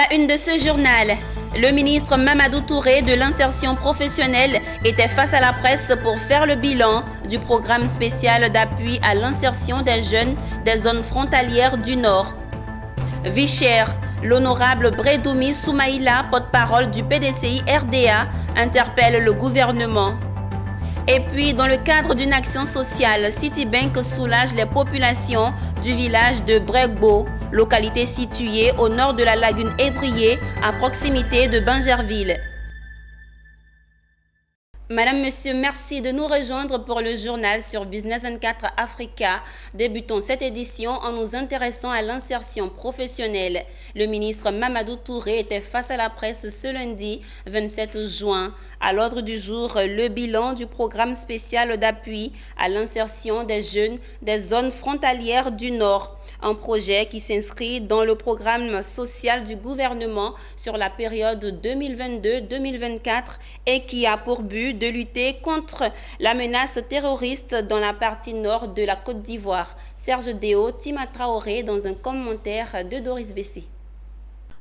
À la une de ce journal, le ministre Mamadou Touré de l'insertion professionnelle était face à la presse pour faire le bilan du programme spécial d'appui à l'insertion des jeunes des zones frontalières du Nord. Vie chère, l'honorable Bredoumi Soumaïla, porte-parole du PDCI RDA, interpelle le gouvernement. Et puis, dans le cadre d'une action sociale, Citibank soulage les populations du village de Bregbo, localité située au nord de la lagune Ébrié, à proximité de Bingerville. Madame, Monsieur, merci de nous rejoindre pour le journal sur Business 24 Africa. Débutons cette édition en nous intéressant à l'insertion professionnelle. Le ministre Mamadou Touré était face à la presse ce lundi 27 juin. À l'ordre du jour, le bilan du programme spécial d'appui à l'insertion des jeunes des zones frontalières du Nord. Un projet qui s'inscrit dans le programme social du gouvernement sur la période 2022-2024 et qui a pour but de lutter contre la menace terroriste dans la partie nord de la Côte d'Ivoire. Serge Déo, Tima Traoré dans un commentaire de Doris Bessé.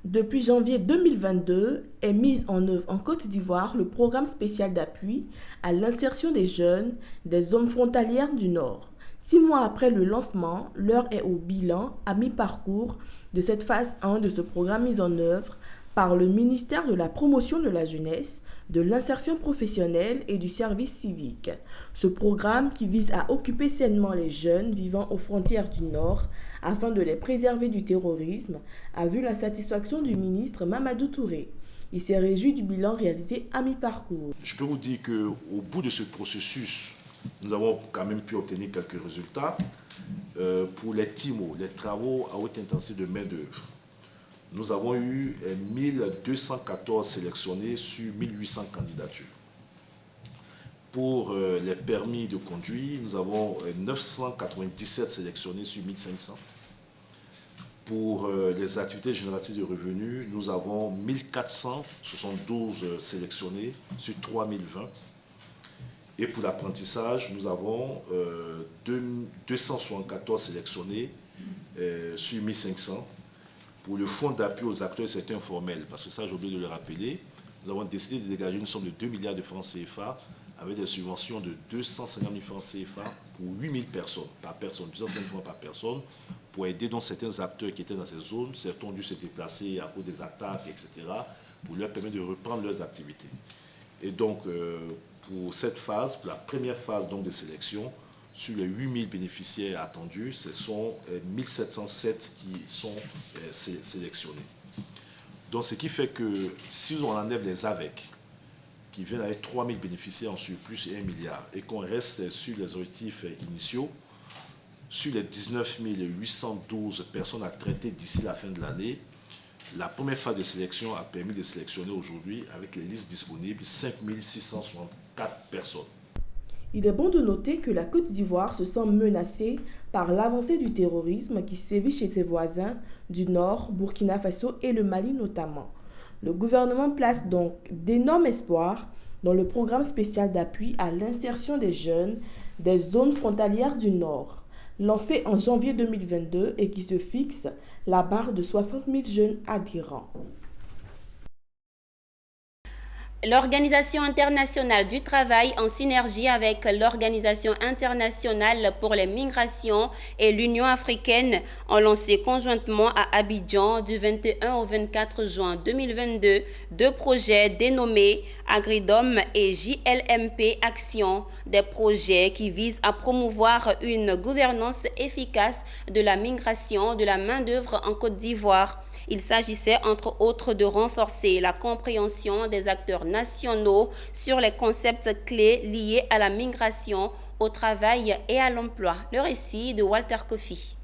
Depuis janvier 2022 est mis en œuvre en Côte d'Ivoire le programme spécial d'appui à l'insertion des jeunes des zones frontalières du Nord. 6 mois après le lancement, l'heure est au bilan à mi-parcours de cette phase 1 de ce programme mis en œuvre par le ministère de la Promotion de la Jeunesse, de l'Insertion professionnelle et du Service civique. Ce programme qui vise à occuper sainement les jeunes vivant aux frontières du Nord afin de les préserver du terrorisme a vu la satisfaction du ministre Mamadou Touré. Il s'est réjoui du bilan réalisé à mi-parcours. Je peux vous dire qu'au bout de ce processus, nous avons quand même pu obtenir quelques résultats. Pour les TIMO, les travaux à haute intensité de main-d'œuvre, nous avons eu 1214 sélectionnés sur 1800 candidatures. Pour les permis de conduire, nous avons 997 sélectionnés sur 1500. Pour les activités génératives de revenus, nous avons 1472 sélectionnés sur 3020. Et pour l'apprentissage, nous avons 274 sélectionnés sur 1500. Pour le fonds d'appui aux acteurs du secteur informel, parce que ça, j'ai oublié de le rappeler, nous avons décidé de dégager une somme de 2 milliards de francs CFA avec des subventions de 250 000 francs CFA pour 8 000 personnes, par personne, 250 francs par personne, pour aider donc certains acteurs qui étaient dans ces zones, certains ont dû se déplacer à cause des attaques, etc., pour leur permettre de reprendre leurs activités. Et donc, pour cette phase, pour la première phase donc, de sélection, sur les 8 000 bénéficiaires attendus, ce sont 1 707 qui sont sélectionnés. Donc, ce qui fait que si on enlève les AVEC, qui viennent avec 3 000 bénéficiaires en surplus et 1 milliard, et qu'on reste sur les objectifs initiaux, sur les 19 812 personnes à traiter d'ici la fin de l'année, la première phase de sélection a permis de sélectionner aujourd'hui, avec les listes disponibles, 5 664 personnes. Il est bon de noter que la Côte d'Ivoire se sent menacée par l'avancée du terrorisme qui sévit chez ses voisins du Nord, Burkina Faso et le Mali notamment. Le gouvernement place donc d'énormes espoirs dans le programme spécial d'appui à l'insertion des jeunes des zones frontalières du Nord, lancé en janvier 2022 et qui se fixe la barre de 60 000 jeunes adhérents. L'Organisation internationale du travail, en synergie avec l'Organisation internationale pour les migrations et l'Union africaine, ont lancé conjointement à Abidjan du 21 au 24 juin 2022 deux projets dénommés Agridom et JLMP Action, des projets qui visent à promouvoir une gouvernance efficace de la migration de la main-d'œuvre en Côte d'Ivoire. Il s'agissait entre autres de renforcer la compréhension des acteurs nationaux sur les concepts clés liés à la migration, au travail et à l'emploi. Le récit de Walter Kofi.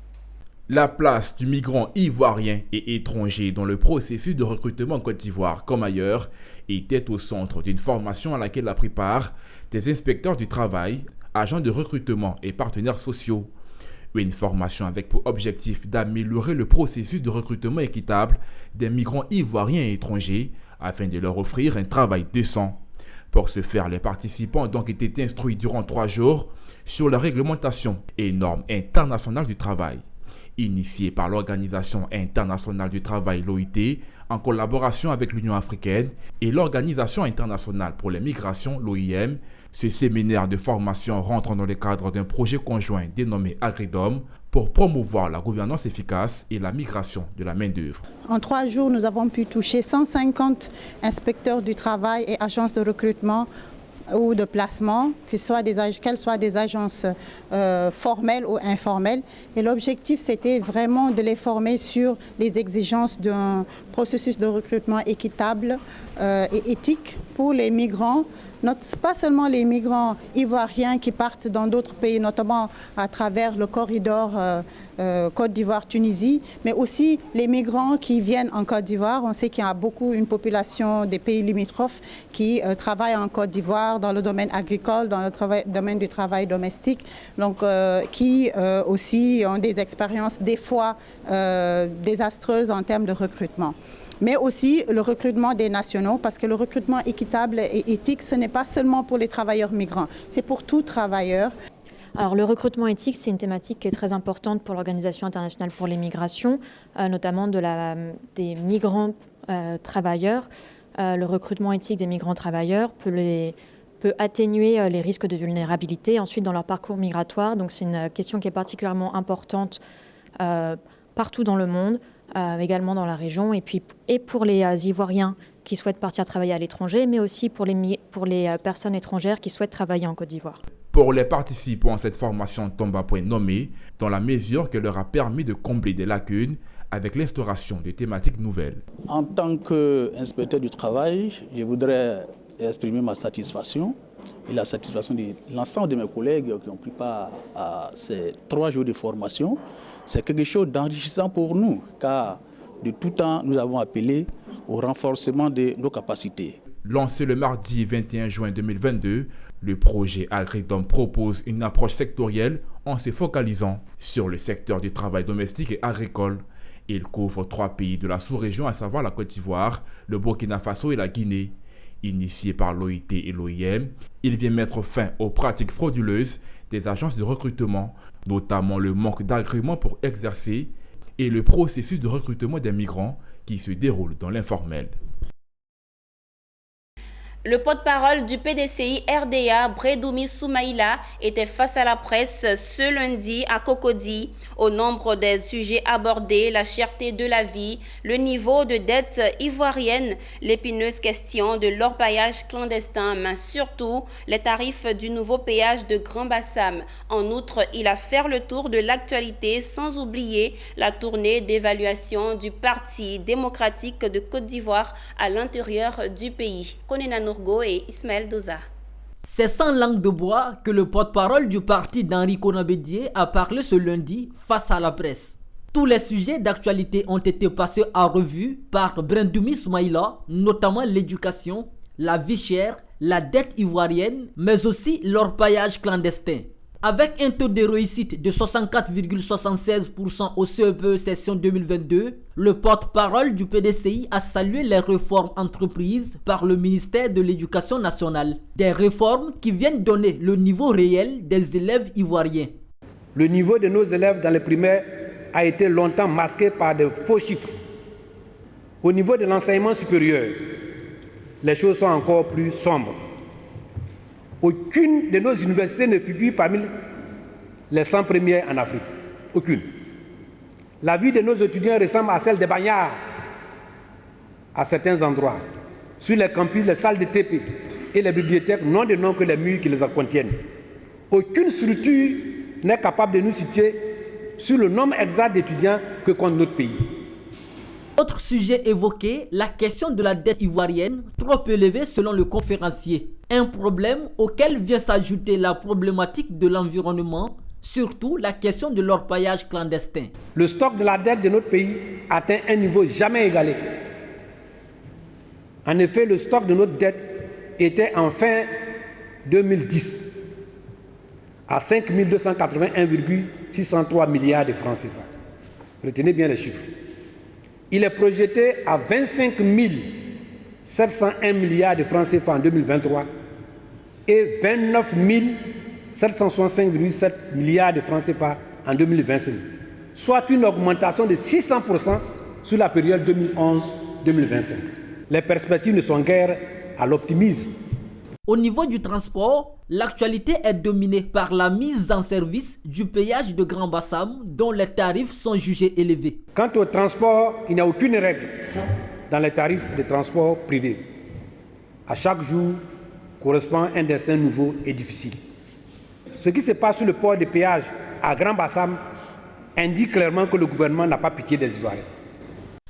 La place du migrant ivoirien et étranger dans le processus de recrutement en Côte d'Ivoire comme ailleurs était au centre d'une formation à laquelle a pris part des inspecteurs du travail, agents de recrutement et partenaires sociaux. Une formation avec pour objectif d'améliorer le processus de recrutement équitable des migrants ivoiriens et étrangers afin de leur offrir un travail décent. Pour ce faire, les participants ont donc été instruits durant 3 jours sur la réglementation et normes internationales du travail. Initié par l'Organisation internationale du travail, l'OIT, en collaboration avec l'Union africaine et l'Organisation internationale pour les migrations, l'OIM, ce séminaire de formation rentre dans le cadre d'un projet conjoint dénommé Agridom pour promouvoir la gouvernance efficace et la migration de la main-d'œuvre. En 3 jours, nous avons pu toucher 150 inspecteurs du travail et agences de recrutement ou de placement, qu'elles soient des agences formelles ou informelles. Et l'objectif, c'était vraiment de les former sur les exigences d'un processus de recrutement équitable et éthique pour les migrants. Pas seulement les migrants ivoiriens qui partent dans d'autres pays, notamment à travers le corridor Côte d'Ivoire-Tunisie, mais aussi les migrants qui viennent en Côte d'Ivoire. On sait qu'il y a une population des pays limitrophes qui travaillent en Côte d'Ivoire dans le domaine agricole, dans le domaine du travail domestique, donc qui aussi ont des expériences des fois désastreuses en termes de recrutement. Mais aussi le recrutement des nationaux, parce que le recrutement équitable et éthique, ce n'est pas seulement pour les travailleurs migrants, c'est pour tout travailleur. Alors, le recrutement éthique, c'est une thématique qui est très importante pour l'Organisation internationale pour les migrations, notamment des migrants travailleurs. Le recrutement éthique des migrants travailleurs peut atténuer les risques de vulnérabilité ensuite dans leur parcours migratoire. Donc, c'est une question qui est particulièrement importante partout dans le monde. Également dans la région, et pour les Ivoiriens qui souhaitent partir travailler à l'étranger, mais aussi pour les personnes étrangères qui souhaitent travailler en Côte d'Ivoire. Pour les participants à cette formation tombe à point nommé, dans la mesure qu'elle leur a permis de combler des lacunes avec l'instauration de thématiques nouvelles. En tant qu'inspecteur du travail, je voudrais exprimer ma satisfaction et la satisfaction de l'ensemble de mes collègues qui ont pris part à ces 3 jours de formation. C'est quelque chose d'enrichissant pour nous, car de tout temps, nous avons appelé au renforcement de nos capacités. Lancé le mardi 21 juin 2022, le projet Agridom propose une approche sectorielle en se focalisant sur le secteur du travail domestique et agricole. Il couvre 3 pays de la sous-région, à savoir la Côte d'Ivoire, le Burkina Faso et la Guinée. Initié par l'OIT et l'OIM, il vient mettre fin aux pratiques frauduleuses des agences de recrutement, notamment le manque d'agrément pour exercer et le processus de recrutement des migrants qui se déroule dans l'informel. Le porte-parole du PDCI RDA, Bredoumi Soumaïla, était face à la presse ce lundi à Cocody. Au nombre des sujets abordés, la cherté de la vie, le niveau de dette ivoirienne, l'épineuse question de l'orpaillage clandestin, mais surtout les tarifs du nouveau péage de Grand Bassam. En outre, il a fait le tour de l'actualité sans oublier la tournée d'évaluation du Parti démocratique de Côte d'Ivoire à l'intérieur du pays. Et Ismaël Doza. C'est sans langue de bois que le porte-parole du parti d'Henri Konan Bédié a parlé ce lundi face à la presse. Tous les sujets d'actualité ont été passés en revue par Bredoumi Soumaïla, notamment l'éducation, la vie chère, la dette ivoirienne, mais aussi l'orpaillage clandestin. Avec un taux de réussite de 64,76% au CEPE session 2022, le porte-parole du PDCI a salué les réformes entreprises par le ministère de l'Éducation nationale. Des réformes qui viennent donner le niveau réel des élèves ivoiriens. Le niveau de nos élèves dans les primaires a été longtemps masqué par de faux chiffres. Au niveau de l'enseignement supérieur, les choses sont encore plus sombres. Aucune de nos universités ne figure parmi les 100 premières en Afrique. Aucune. La vie de nos étudiants ressemble à celle des bagnards à certains endroits. Sur les campus, les salles de TP et les bibliothèques n'ont de nom que les murs qui les contiennent. Aucune structure n'est capable de nous situer sur le nombre exact d'étudiants que compte notre pays. Autre sujet évoqué, la question de la dette ivoirienne, trop élevée selon le conférencier. Un problème auquel vient s'ajouter la problématique de l'environnement, surtout la question de l'orpaillage clandestin. Le stock de la dette de notre pays atteint un niveau jamais égalé. En effet, le stock de notre dette était en fin 2010 à 5 281,603 milliards de francs CFA. Retenez bien les chiffres. Il est projeté à 25 701 milliards de francs CFA en 2023 et 29 765,7 milliards de francs CFA en 2025. soit une augmentation de 600% sur la période 2011-2025. Les perspectives ne sont guère à l'optimisme. Au niveau du transport, l'actualité est dominée par la mise en service du péage de Grand Bassam dont les tarifs sont jugés élevés. Quant au transport, il n'y a aucune règle dans les tarifs de transport privé. À chaque jour correspond un destin nouveau et difficile. Ce qui se passe sur le port de péage à Grand Bassam indique clairement que le gouvernement n'a pas pitié des Ivoiriens.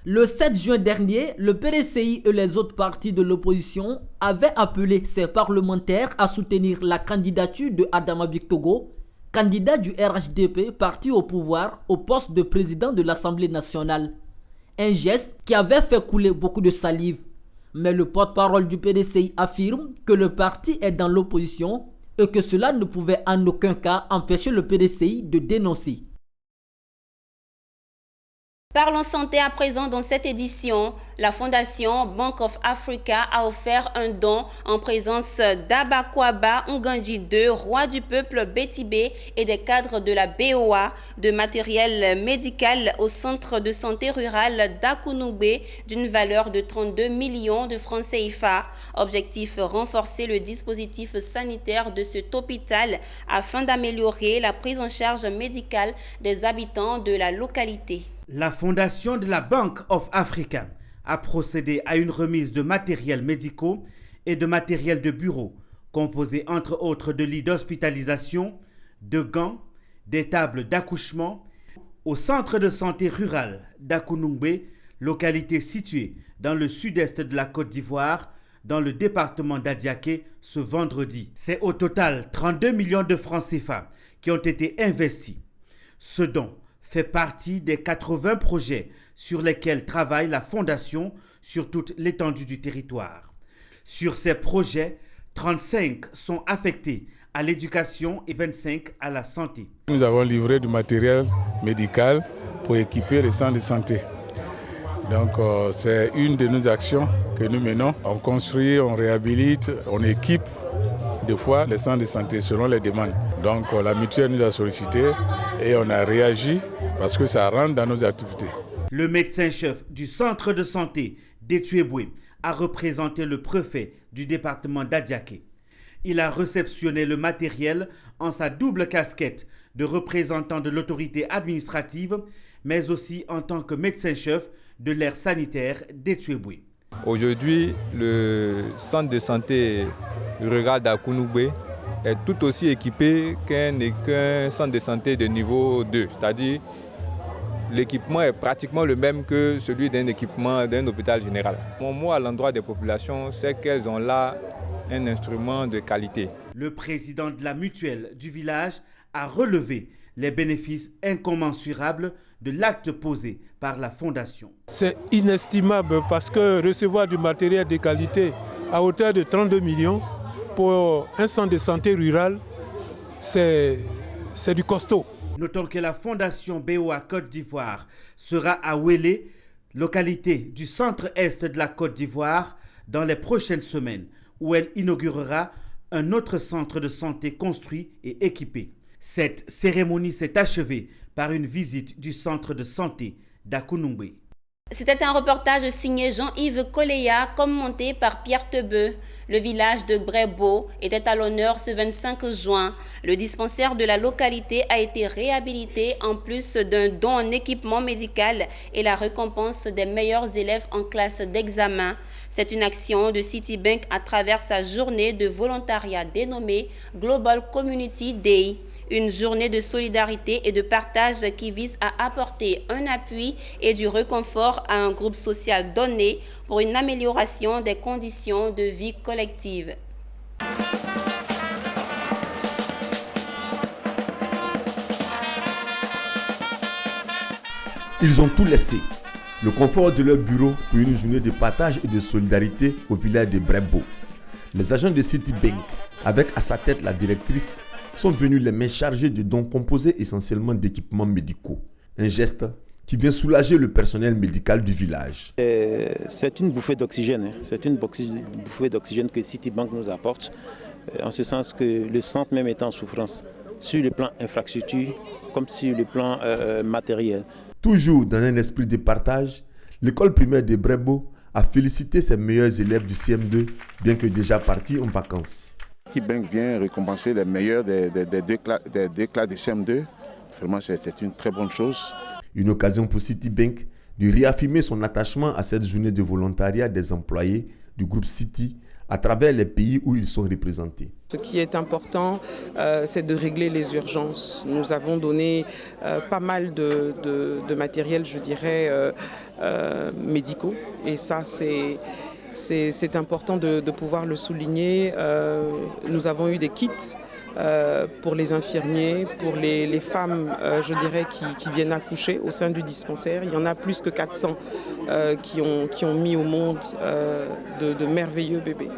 Le 7 juin dernier, le PDCI et les autres partis de l'opposition avaient appelé ces parlementaires à soutenir la candidature de Adama Bictogo, candidat du RHDP, parti au pouvoir, au poste de président de l'Assemblée nationale. Un geste qui avait fait couler beaucoup de salive. Mais le porte-parole du PDCI affirme que le parti est dans l'opposition et que cela ne pouvait en aucun cas empêcher le PDCI de dénoncer. Parlons santé à présent dans cette édition. La Fondation Bank of Africa a offert un don en présence d'Abakwaba Ngandji II, roi du peuple Bétibé et des cadres de la BOA, de matériel médical au centre de santé rural d'Akunugbe d'une valeur de 32 millions de francs CFA. Objectif, renforcer le dispositif sanitaire de cet hôpital afin d'améliorer la prise en charge médicale des habitants de la localité. La fondation de la Bank of Africa a procédé à une remise de matériels médicaux et de matériel de bureau, composé entre autres de lits d'hospitalisation, de gants, des tables d'accouchement, au centre de santé rural d'Akunungbe, localité située dans le sud-est de la Côte d'Ivoire, dans le département d'Adiaké, ce vendredi. C'est au total 32 millions de francs CFA qui ont été investis. Ce don fait partie des 80 projets sur lesquels travaille la Fondation sur toute l'étendue du territoire. Sur ces projets, 35 sont affectés à l'éducation et 25 à la santé. Nous avons livré du matériel médical pour équiper les centres de santé. Donc c'est une de nos actions que nous menons. On construit, on réhabilite, on équipe des fois les centres de santé selon les demandes. Donc la mutuelle nous a sollicité et on a réagi parce que ça rentre dans nos activités. Le médecin-chef du centre de santé d'Etuebwe a représenté le préfet du département d'Adiaké. Il a réceptionné le matériel en sa double casquette de représentant de l'autorité administrative, mais aussi en tant que médecin-chef de l'aire sanitaire d'Etuebwe. Aujourd'hui, le centre de santé rural d'Akunugbe est tout aussi équipé qu'un centre de santé de niveau 2, c'est-à-dire l'équipement est pratiquement le même que celui d'un équipement d'un hôpital général. Mon mot à l'endroit des populations, c'est qu'elles ont là un instrument de qualité. Le président de la mutuelle du village a relevé les bénéfices incommensurables de l'acte posé par la Fondation. C'est inestimable parce que recevoir du matériel de qualité à hauteur de 32 millions pour un centre de santé rural, c'est du costaud. Notons que la Fondation BOA Côte d'Ivoire sera à Ouélé, localité du centre-est de la Côte d'Ivoire, dans les prochaines semaines, où elle inaugurera un autre centre de santé construit et équipé. Cette cérémonie s'est achevée par une visite du centre de santé d'Akunungbe. C'était un reportage signé Jean-Yves Koléa, commenté par Pierre Tebeu. Le village de Brébeau était à l'honneur ce 25 juin. Le dispensaire de la localité a été réhabilité en plus d'un don en équipement médical et la récompense des meilleurs élèves en classe d'examen. C'est une action de Citibank à travers sa journée de volontariat dénommée Global Community Day. Une journée de solidarité et de partage qui vise à apporter un appui et du réconfort à un groupe social donné pour une amélioration des conditions de vie collective. Ils ont tout laissé, le confort de leur bureau pour une journée de partage et de solidarité au village de Brébeau. Les agents de Citibank, avec à sa tête la directrice, sont venus les mains chargées de dons composés essentiellement d'équipements médicaux. Un geste qui vient soulager le personnel médical du village. C'est une bouffée d'oxygène. C'est une bouffée d'oxygène que Citibank nous apporte, en ce sens que le centre même est en souffrance. sur le plan infrastructure comme sur le plan matériel. Toujours dans un esprit de partage, l'école primaire de Brebbo a félicité ses meilleurs élèves du CM2, bien que déjà partis en vacances. Citibank vient récompenser les meilleurs des deux classes de CM2. Vraiment, c'est une très bonne chose. Une occasion pour Citibank de réaffirmer son attachement à cette journée de volontariat des employés du groupe Citi à travers les pays où ils sont représentés. Ce qui est important, c'est de régler les urgences. Nous avons donné pas mal de matériel, je dirais, médicaux. Et ça, c'est important de pouvoir le souligner. Nous avons eu des kits pour les infirmiers, pour les femmes, je dirais, qui viennent accoucher au sein du dispensaire. Il y en a plus que 400 qui ont mis au monde de merveilleux bébés.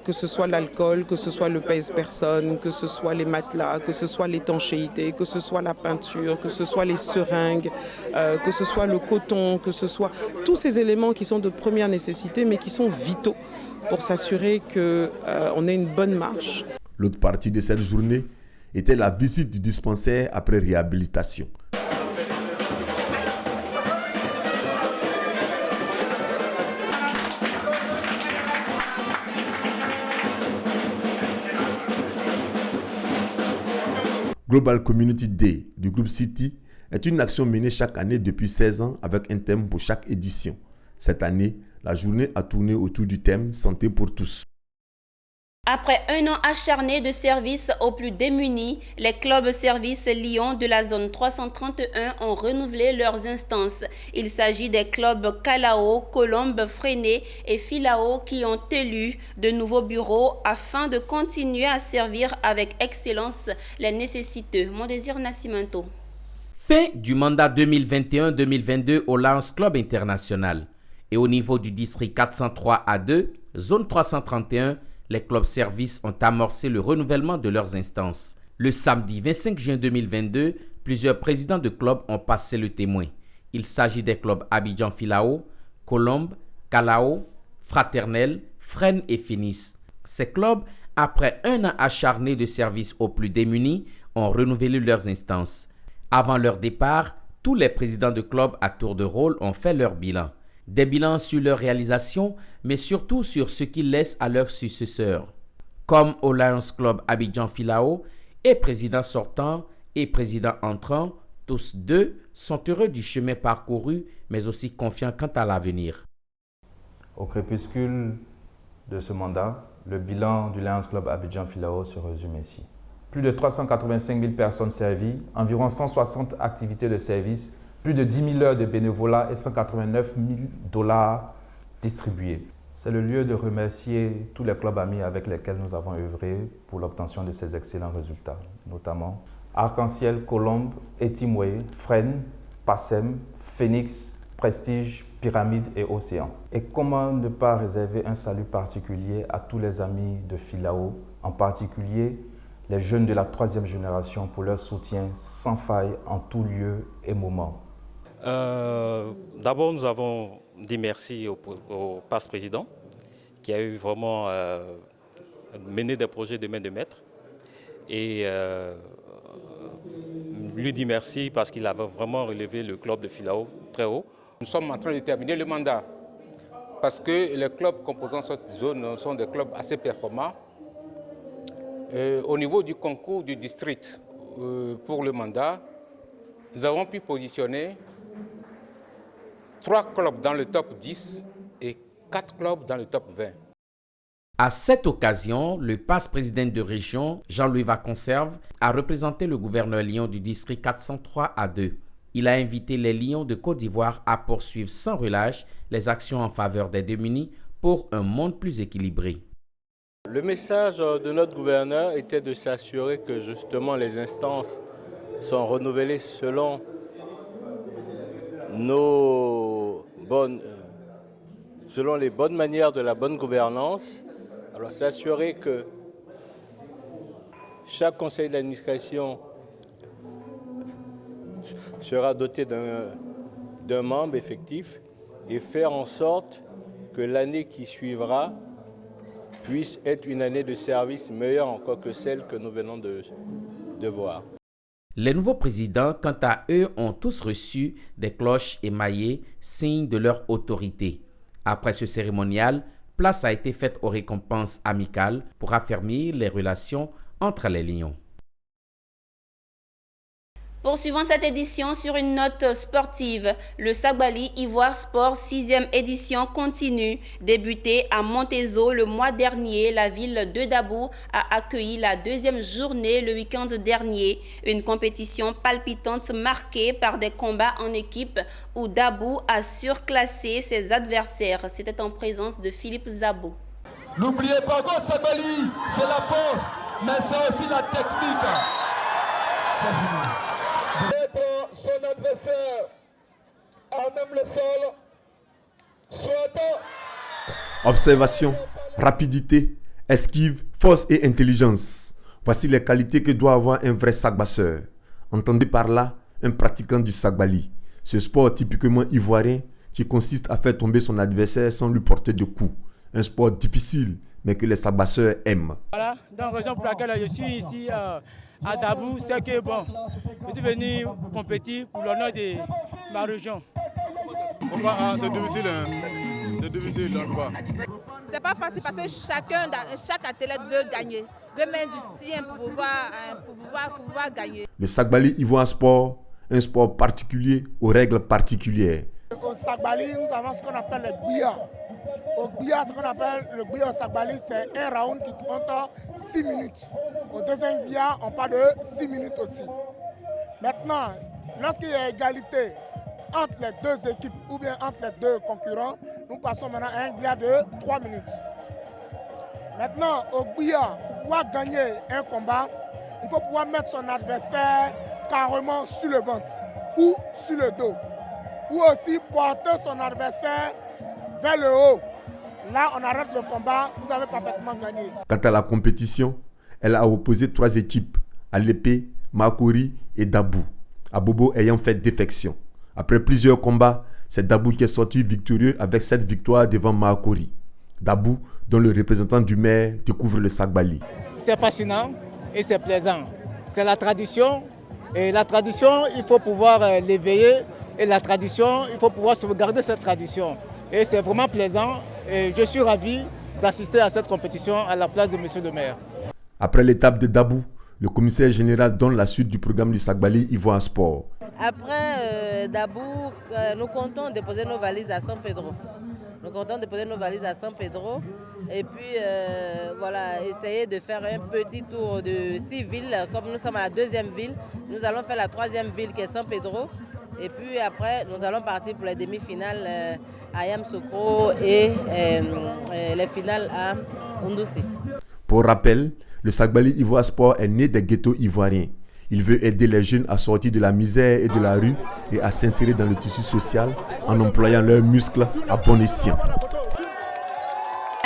Que ce soit l'alcool, que ce soit le pèse-personne, que ce soit les matelas, que ce soit l'étanchéité, que ce soit la peinture, que ce soit les seringues, que ce soit le coton, que ce soit tous ces éléments qui sont de première nécessité mais qui sont vitaux pour s'assurer qu'on ait une bonne marche. L'autre partie de cette journée était la visite du dispensaire après réhabilitation. Global Community Day du groupe Citi est une action menée chaque année depuis 16 ans avec un thème pour chaque édition. Cette année, la journée a tourné autour du thème Santé pour tous. Après un an acharné de service aux plus démunis, les clubs services Lyon de la zone 331 ont renouvelé leurs instances. Il s'agit des clubs Calao, Colombe, Freinet et Filao qui ont élu de nouveaux bureaux afin de continuer à servir avec excellence les nécessiteux. Mon désir Nascimento. Fin du mandat 2021-2022 au Lions Club International. Et au niveau du district 403 A2, zone 331, les clubs services ont amorcé le renouvellement de leurs instances. Le samedi 25 juin 2022, plusieurs présidents de clubs ont passé le témoin. Il s'agit des clubs Abidjan Filao, Colombe, Calao, Fraternel, Fresnes et Finis. Ces clubs, après un an acharné de service aux plus démunis, ont renouvelé leurs instances. Avant leur départ, tous les présidents de clubs à tour de rôle ont fait leur bilan. Des bilans sur leurs réalisations, mais surtout sur ce qu'ils laissent à leurs successeurs. Comme au Lions Club Abidjan Filao, et président sortant et président entrant, tous deux sont heureux du chemin parcouru, mais aussi confiants quant à l'avenir. Au crépuscule de ce mandat, le bilan du Lions Club Abidjan Filao se résume ici. Plus de 385 000 personnes servies, environ 160 activités de service, plus de 10 000 heures de bénévolat et 189 000 $ distribués. C'est le lieu de remercier tous les clubs amis avec lesquels nous avons œuvré pour l'obtention de ces excellents résultats, notamment Arc-en-Ciel, Colombe, Etimwe, Fresnes, Passem, Phoenix, Prestige, Pyramide et Océan. Et comment ne pas réserver un salut particulier à tous les amis de Filao, en particulier les jeunes de la 3e génération pour leur soutien sans faille en tout lieu et moment. D'abord, nous avons dit merci au PAS-président qui a eu vraiment mené des projets de main de maître et lui dit merci parce qu'il avait vraiment relevé le club de Filao très haut. Nous sommes en train de terminer le mandat parce que les clubs composant cette zone sont des clubs assez performants. Au niveau du concours du district pour le mandat, nous avons pu positionner 3 clubs dans le top 10 et 4 clubs dans le top 20. À cette occasion, le PAS-président de région, Jean-Louis Vaconserve, a représenté le gouverneur Lyon du district 403 A2. Il a invité les Lions de Côte d'Ivoire à poursuivre sans relâche les actions en faveur des démunis pour un monde plus équilibré. Le message de notre gouverneur était de s'assurer que justement les instances sont renouvelées selon selon les bonnes manières de la bonne gouvernance. Alors s'assurer que chaque conseil d'administration sera doté d'un membre effectif et faire en sorte que l'année qui suivra puisse être une année de service meilleure encore que celle que nous venons de devoir. Les nouveaux présidents, quant à eux, ont tous reçu des cloches émaillées, signe de leur autorité. Après ce cérémonial, place a été faite aux récompenses amicales pour affermir les relations entre les lions. Poursuivons cette édition sur une note sportive. Le Sagbali Ivoire Sport 6e édition continue. Débutée à Montezo le mois dernier, la ville de Dabou a accueilli la deuxième journée le week-end dernier. Une compétition palpitante marquée par des combats en équipe où Dabou a surclassé ses adversaires. C'était en présence de Philippe Zabo. N'oubliez pas qu'au Sagbali, c'est la force, mais c'est aussi la technique. C'est fini. Mettre son adversaire à même le sol, soit observation, rapidité, esquive, force et intelligence. Voici les qualités que doit avoir un vrai sagbasseur. Entendez par là un pratiquant du sagbali. Ce sport typiquement ivoirien qui consiste à faire tomber son adversaire sans lui porter de coups. Un sport difficile mais que les sagbasseurs aiment. Voilà, donc la raison pour laquelle je suis ici à Dabou, c'est que bon, je suis venu compétir pour l'honneur de ma région. Pourquoi c'est difficile, hein? C'est difficile, donc quoi? C'est pas facile parce que chaque athlète veut gagner, veut mettre du tien pour pouvoir gagner. Le Sagbali Ivoire Sport, un sport particulier aux règles particulières. Au Sagbali, nous avons ce qu'on appelle le bia. Au bia, ce qu'on appelle le bia au Sagbali, c'est un round qui compte 6 minutes. Au deuxième bia, on parle de 6 minutes aussi. Maintenant, lorsqu'il y a égalité entre les deux équipes ou bien entre les deux concurrents, nous passons maintenant à un bia de 3 minutes. Maintenant, au bia, pour pouvoir gagner un combat, il faut pouvoir mettre son adversaire carrément sur le ventre ou sur le dos. Ou aussi porter son adversaire vers le haut. Là, on arrête le combat, vous avez parfaitement gagné. Quant à la compétition, elle a opposé 3 équipes, à l'épée, Makori et Dabou, Abobo ayant fait défection. Après plusieurs combats, c'est Dabou qui est sorti victorieux avec 7 victoires devant Makori. Dabou, dont le représentant du maire découvre le Sagbali. C'est fascinant et c'est plaisant. C'est la tradition et la tradition, il faut pouvoir l'éveiller. Et la tradition, il faut pouvoir sauvegarder cette tradition. Et c'est vraiment plaisant. Et je suis ravi d'assister à cette compétition à la place de M. le maire. Après l'étape de Dabou, le commissaire général donne la suite du programme du Sagbali Ivoire Sport. Après Dabou, nous comptons déposer nos valises à San Pedro. Nous comptons déposer nos valises à San Pedro. Et puis, voilà, essayer de faire un petit tour de 6 villes. Comme nous sommes à la 2e ville, nous allons faire la 3e ville qui est San Pedro. Et puis après, nous allons partir pour les demi-finales à Yamoussoukro et les finales à Oundouzi. Pour rappel, le Sagbali Ivoire Sport est né des ghettos ivoiriens. Il veut aider les jeunes à sortir de la misère et de la rue et à s'insérer dans le tissu social en employant leurs muscles à bon escient.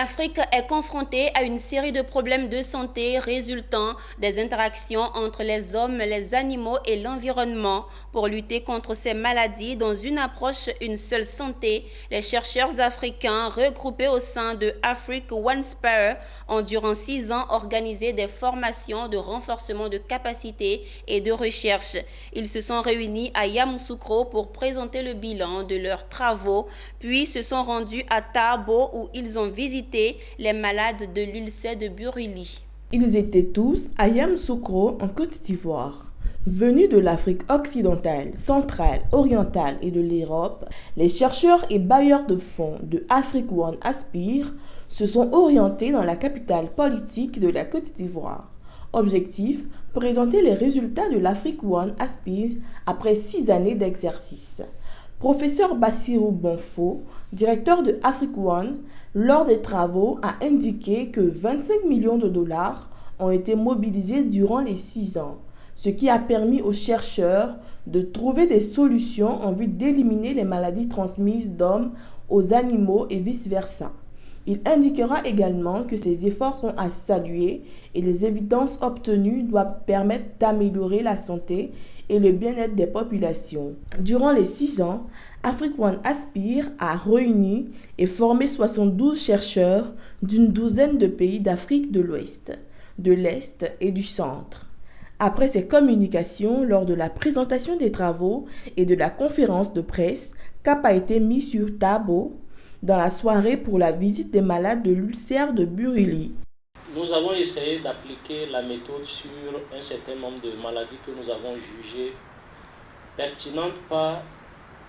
L'Afrique est confrontée à une série de problèmes de santé résultant des interactions entre les hommes, les animaux et l'environnement. Pour lutter contre ces maladies dans une approche une seule santé, les chercheurs africains regroupés au sein de Africa One Spire ont durant 6 ans organisé des formations de renforcement de capacités et de recherche. Ils se sont réunis à Yamoussoukro pour présenter le bilan de leurs travaux, puis se sont rendus à Tabo où ils ont visité les malades de l'ulcère de Buruli. Ils étaient tous à Yamoussoukro en Côte d'Ivoire. Venus de l'Afrique occidentale, centrale, orientale et de l'Europe, les chercheurs et bailleurs de fonds de Africa One Aspire se sont orientés dans la capitale politique de la Côte d'Ivoire. Objectif, présenter les résultats de l'Africa One Aspire après 6 années d'exercice. Professeur Bassirou Bonfo, directeur de Africa One, lors des travaux, a indiqué que 25 millions de dollars ont été mobilisés durant les 6 ans, ce qui a permis aux chercheurs de trouver des solutions en vue d'éliminer les maladies transmises d'hommes aux animaux et vice-versa. Il indiquera également que ces efforts sont à saluer et les évidences obtenues doivent permettre d'améliorer la santé et le bien-être des populations. Durant les 6 ans, Africa One Aspire a réuni et formé 72 chercheurs d'une douzaine de pays d'Afrique de l'Ouest, de l'Est et du Centre. Après ces communications, lors de la présentation des travaux et de la conférence de presse, cap a été mis sur Dabo dans la soirée pour la visite des malades de l'ulcère de Burili. Nous avons essayé d'appliquer la méthode sur un certain nombre de maladies que nous avons jugées pertinentes, pas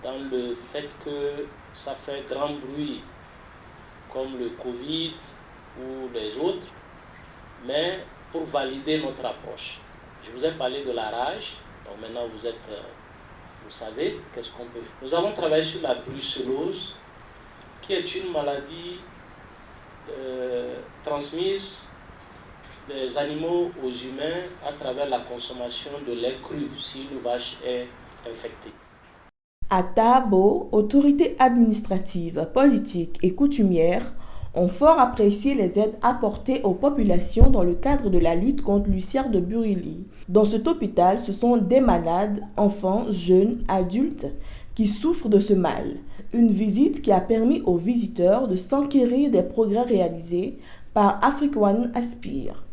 dans le fait que ça fait grand bruit, comme le Covid ou les autres, mais pour valider notre approche. Je vous ai parlé de la rage, donc maintenant vous savez qu'est-ce qu'on peut faire. Nous avons travaillé sur la brucellose, qui est une maladie transmise des animaux aux humains à travers la consommation de lait cru si une vache est infectée. À Dabo, autorités administratives, politiques et coutumières ont fort apprécié les aides apportées aux populations dans le cadre de la lutte contre l'ulcère de Burili. Dans cet hôpital, ce sont des malades, enfants, jeunes, adultes, qui souffrent de ce mal. Une visite qui a permis aux visiteurs de s'enquérir des progrès réalisés par Africa One Aspire.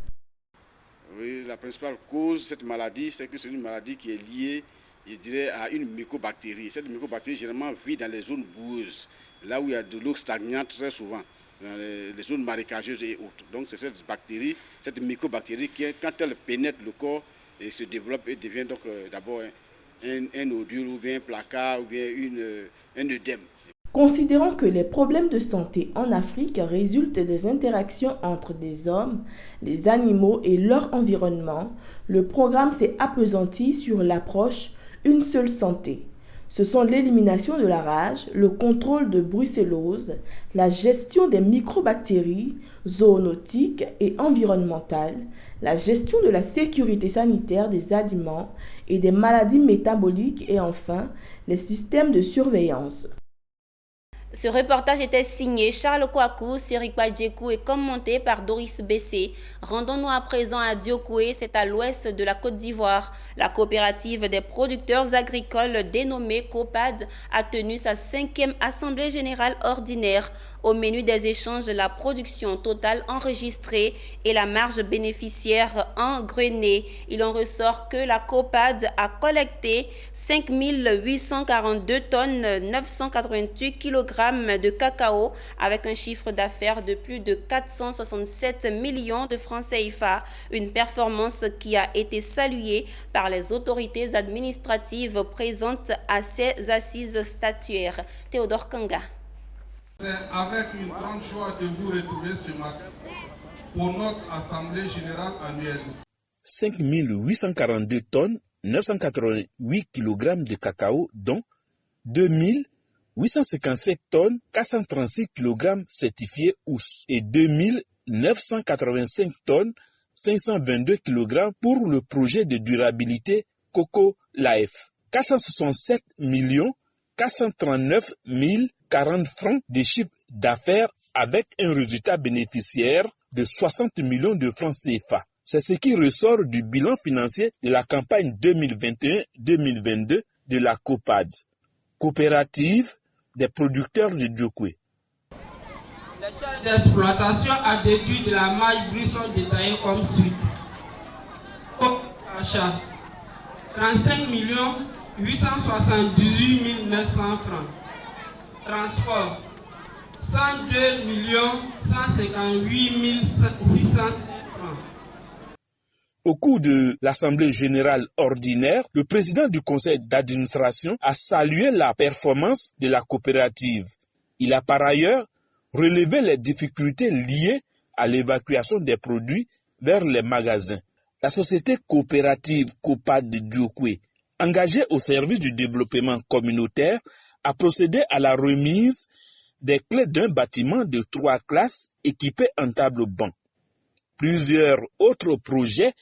Oui, la principale cause de cette maladie, c'est que c'est une maladie qui est liée, je dirais, à une mycobactérie. Cette mycobactérie, généralement, vit dans les zones boueuses, là où il y a de l'eau stagnante très souvent, dans les zones marécageuses et autres. Donc c'est cette bactérie, cette mycobactérie qui, quand elle pénètre le corps, et se développe et devient donc d'abord un nodule ou bien un placard ou bien un œdème. Considérant que les problèmes de santé en Afrique résultent des interactions entre des hommes, les animaux et leur environnement, le programme s'est appesanti sur l'approche « Une seule santé ». Ce sont l'élimination de la rage, le contrôle de brucellose, la gestion des microbactéries zoonotiques et environnementales, la gestion de la sécurité sanitaire des aliments et des maladies métaboliques et enfin les systèmes de surveillance. Ce reportage était signé Charles Kouakou, Sirikwa Djekou et commenté par Doris Bessé. Rendons-nous à présent à Diokoué, c'est à l'ouest de la Côte d'Ivoire. La coopérative des producteurs agricoles dénommée COPAD a tenu sa 5e assemblée générale ordinaire. Au menu des échanges, la production totale enregistrée et la marge bénéficiaire engrenée. Il en ressort que la COPAD a collecté 5 842 tonnes 988 kg de cacao avec un chiffre d'affaires de plus de 467 millions de francs CFA, une performance qui a été saluée par les autorités administratives présentes à ces assises statuaires. Théodore Kanga. C'est avec une grande joie de vous retrouver ce matin pour notre Assemblée générale annuelle. 5 842 tonnes, 988 kg de cacao, dont 2857 tonnes, 436 kg certifiés OUS et 2985 tonnes, 522 kg pour le projet de durabilité Coco Life. 467 439 040 francs de chiffre d'affaires avec un résultat bénéficiaire de 60 millions de francs CFA. C'est ce qui ressort du bilan financier de la campagne 2021-2022 de la COPAD, coopérative des producteurs de Diokoué. Le charge d'exploitation a déduit de la marge brute sont détaillées comme suit. Achat 35 878 900 francs. Transport 102 158 600 francs. Au cours de l'Assemblée générale ordinaire, le président du conseil d'administration a salué la performance de la coopérative. Il a par ailleurs relevé les difficultés liées à l'évacuation des produits vers les magasins. La société coopérative COPAD de Diokoué, engagée au service du développement communautaire, a procédé à la remise des clés d'un bâtiment de 3 classes équipé en table-banc. Plusieurs autres projets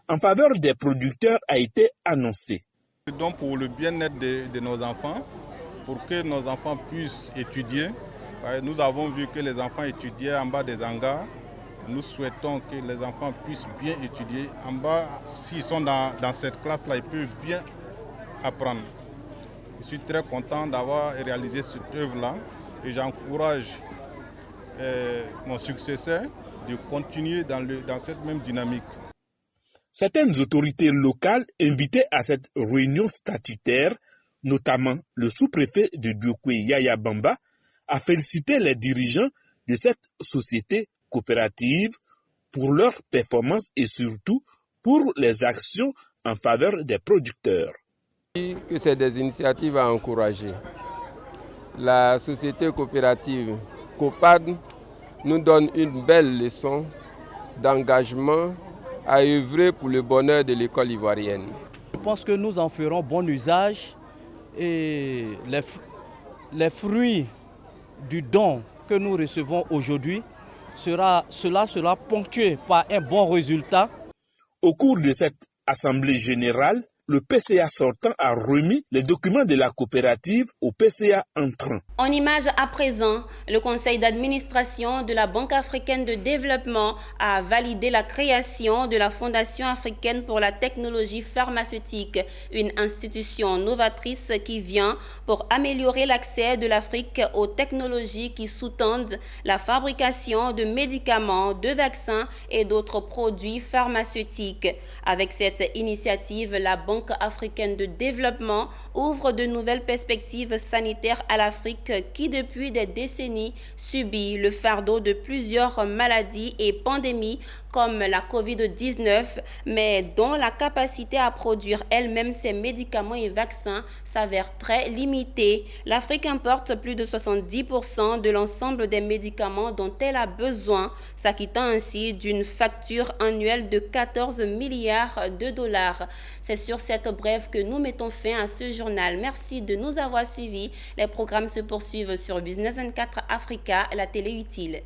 en faveur des producteurs a été annoncé. Donc pour le bien-être de nos enfants, pour que nos enfants puissent étudier, nous avons vu que les enfants étudiaient en bas des hangars. Nous souhaitons que les enfants puissent bien étudier. En bas, s'ils sont dans cette classe-là, ils peuvent bien apprendre. Je suis très content d'avoir réalisé cette œuvre-là et j'encourage mon successeur de continuer dans cette même dynamique. Certaines autorités locales invitées à cette réunion statutaire, notamment le sous-préfet de Diokwe Yaya Bamba, a félicité les dirigeants de cette société coopérative pour leur performance et surtout pour les actions en faveur des producteurs. Que c'est des initiatives à encourager. La société coopérative COPAD nous donne une belle leçon d'engagement à œuvrer pour le bonheur de l'école ivoirienne. Je pense que nous en ferons bon usage et les fruits du don que nous recevons aujourd'hui, cela sera ponctué par un bon résultat. Au cours de cette assemblée générale, le PCA sortant a remis les documents de la coopérative au PCA entrant. En image à présent, le conseil d'administration de la Banque africaine de développement a validé la création de la Fondation africaine pour la technologie pharmaceutique, une institution novatrice qui vient pour améliorer l'accès de l'Afrique aux technologies qui sous-tendent la fabrication de médicaments, de vaccins et d'autres produits pharmaceutiques. Avec cette initiative, la Banque africaine de développement ouvre de nouvelles perspectives sanitaires à l'Afrique qui, depuis des décennies, subit le fardeau de plusieurs maladies et pandémies comme la Covid-19, mais dont la capacité à produire elle-même ses médicaments et vaccins s'avère très limitée. L'Afrique importe plus de 70% de l'ensemble des médicaments dont elle a besoin, s'acquittant ainsi d'une facture annuelle de 14 milliards de dollars. C'est sur cette brève que nous mettons fin à ce journal. Merci de nous avoir suivis. Les programmes se poursuivent sur Business 24 Africa, la télé utile.